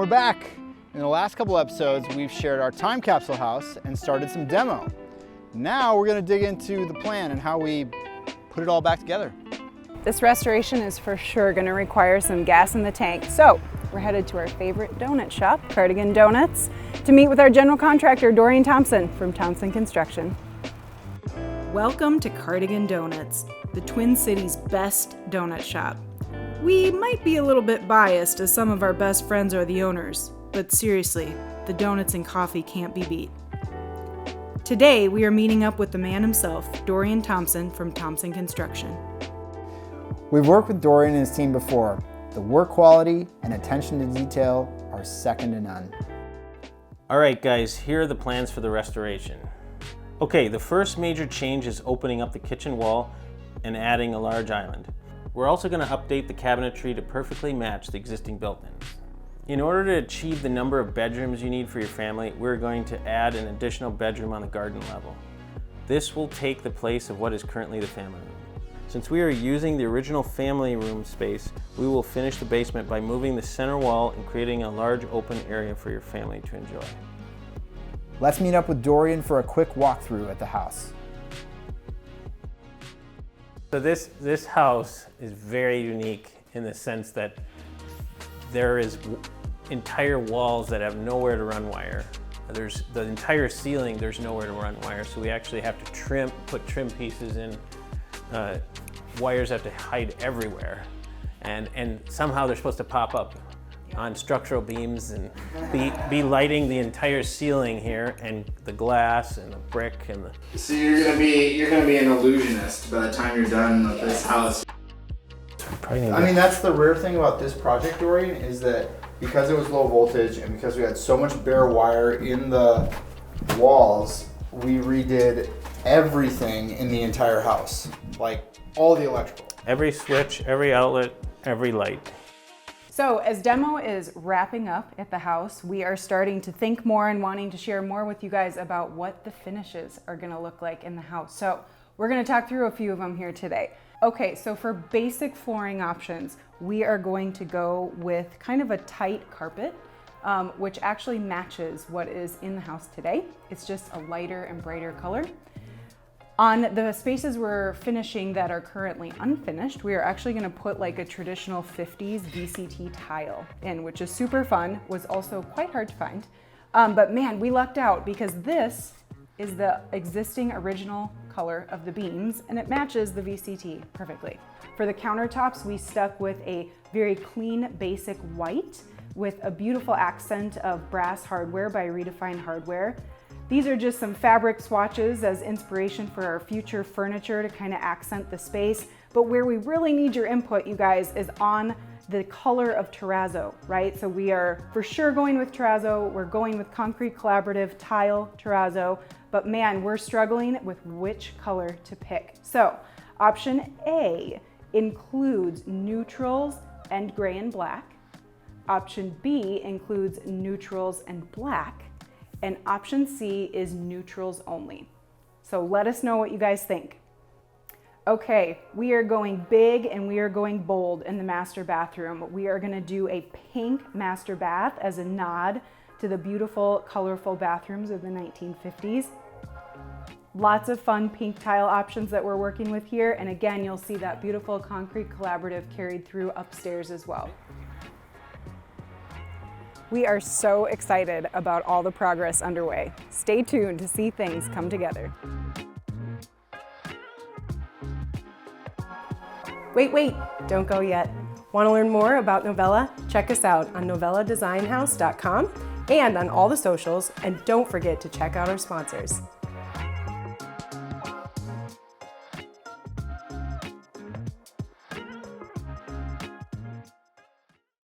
we're back. In the last couple episodes, we've shared our time capsule house and started some demo. Now we're gonna dig into the plan and how we put it all back together. This restoration is for sure gonna require some gas in the tank. So we're headed to our favorite donut shop, Cardigan Donuts, to meet with our general contractor, Dorian Thompson from Thompson Construction. Welcome to Cardigan Donuts, the Twin Cities' best donut shop. We might be a little bit biased as some of our best friends are the owners, but seriously, the donuts and coffee can't be beat. Today, we are meeting up with the man himself, Dorian Thompson from Thompson Construction. We've worked with Dorian and his team before. The work quality and attention to detail are second to none. All right, guys, here are the plans for the restoration. Okay, the first major change is opening up the kitchen wall and adding a large island. We're also going to update the cabinetry to perfectly match the existing built-ins. In order to achieve the number of bedrooms you need for your family, we're going to add an additional bedroom on the garden level. This will take the place of what is currently the family room. Since we are using the original family room space, we will finish the basement by moving the center wall and creating a large open area for your family to enjoy. Let's meet up with Dorian for a quick walkthrough at the house. So this house is very unique in the sense that there is entire walls that have nowhere to run wire. There's the entire ceiling, there's nowhere to run wire, so we actually have to put trim pieces in. Wires have to hide everywhere, and somehow they're supposed to pop up on structural beams and be lighting the entire ceiling here, and the glass and the brick and the. So you're gonna be an illusionist by the time you're done with this house. I mean, that's the rare thing about this project, Dorian, is that because it was low voltage and because we had so much bare wire in the walls, we redid everything in the entire house, like all the electrical. Every switch, every outlet, every light. So as demo is wrapping up at the house, we are starting to think more and wanting to share more with you guys about what the finishes are gonna look like in the house. So we're gonna talk through a few of them here today. Okay, so for basic flooring options, we are going to go with kind of a tight carpet, which actually matches what is in the house today. It's just a lighter and brighter color. On the spaces we're finishing that are currently unfinished, we are actually gonna put like a traditional 50s VCT tile in, which is super fun, was also quite hard to find. But man, we lucked out because this is the existing original color of the beams and it matches the VCT perfectly. For the countertops, we stuck with a very clean, basic white with a beautiful accent of brass hardware by Redefine Hardware. These are just some fabric swatches as inspiration for our future furniture to kind of accent the space. But where we really need your input, you guys, is on the color of terrazzo, right? So we are for sure going with terrazzo. We're going with concrete collaborative tile terrazzo, but man, we're struggling with which color to pick. So option A includes neutrals and gray and black. Option B includes neutrals and black. And option C is neutrals only. So let us know what you guys think. Okay, we are going big and we are going bold in the master bathroom. We are gonna do a pink master bath as a nod to the beautiful, colorful bathrooms of the 1950s. Lots of fun pink tile options that we're working with here. And again, you'll see that beautiful concrete collaborative carried through upstairs as well. We are so excited about all the progress underway. Stay tuned to see things come together. Wait, don't go yet. Want to learn more about Novella? Check us out on novelladesignhouse.com and on all the socials, and don't forget to check out our sponsors.